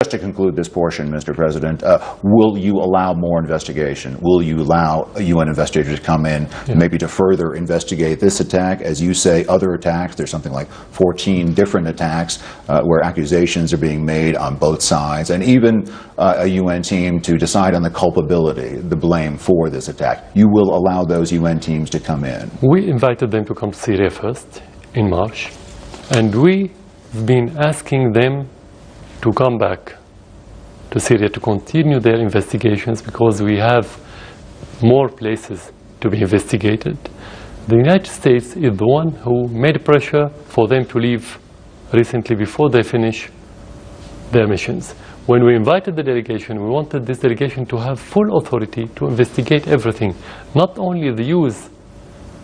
Just to conclude this portion, Mr. President, will you allow more investigation? Will you allow UN investigators to come in, maybe to further investigate this attack? As you say, other attacks, there's something like 14 different attacks where accusations are being made on both sides, and even a UN team to decide on the culpability, the blame for this attack. You will allow those UN teams to come in? We invited them to come to Syria first in March, and we've been asking them to come back to Syria to continue their investigations because we have more places to be investigated. The United States is the one who made pressure for them to leave recently before they finish their missions. When we invited the delegation, we wanted this delegation to have full authority to investigate everything, not only the use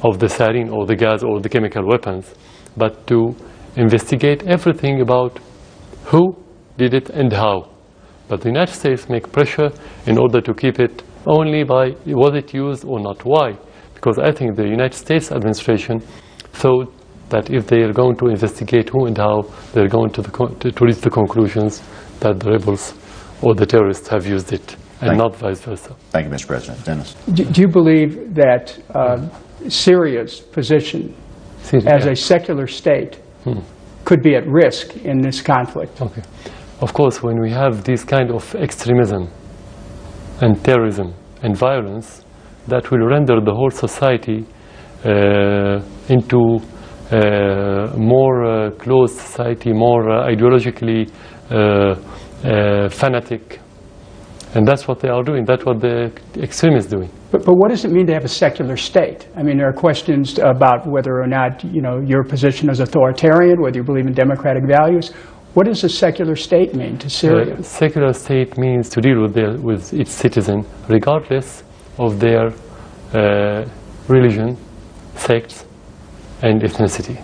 of the sarin or the gas or the chemical weapons, but to investigate everything about who did it and how. But the United States make pressure in order to keep it only by was it used or not. Why? Because I think the United States administration thought that if they are going to investigate who and how, they're going to reach the conclusions that the rebels or the terrorists have used it, and not vice versa. Thank you, Mr. President. Dennis. Do you believe that Syria's position as a secular state could be at risk in this conflict? Okay. Of course, when we have this kind of extremism and terrorism and violence, that will render the whole society into a more closed society, more ideologically fanatic. And that's what they are doing. That's what the extremists are doing. But what does it mean to have a secular state? I mean, there are questions about whether or not, your position is authoritarian, whether you believe in democratic values. What does a secular state mean to Syria? Secular state means to deal with its citizen, regardless of their religion, sects, and ethnicity.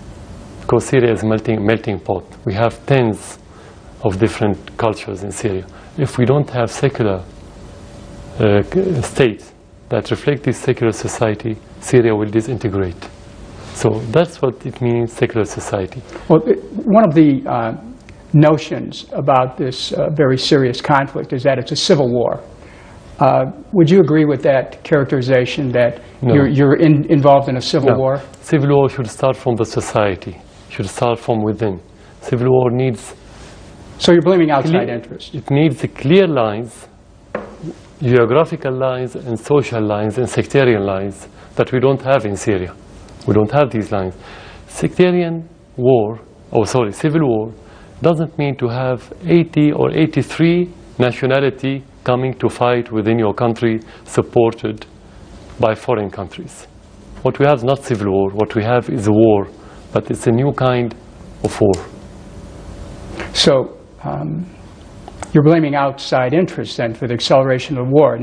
Because Syria is a melting pot. We have tens of different cultures in Syria. If we don't have secular states that reflect this secular society, Syria will disintegrate. So that's what it means, secular society. Well, one of the notions about this very serious conflict is that it's a civil war. Would you agree with that characterization, that you're involved in a civil war? Civil war should start from the society, should start from within. Civil war needs... So you're blaming outside interests? It needs clear lines, geographical lines and social lines and sectarian lines that we don't have in Syria. We don't have these lines. Sectarian war, civil war, doesn't mean to have 80 or 83 nationality coming to fight within your country supported by foreign countries. What we have is not civil war, what we have is a war, but it's a new kind of war. So you're blaming outside interests then for the acceleration of war.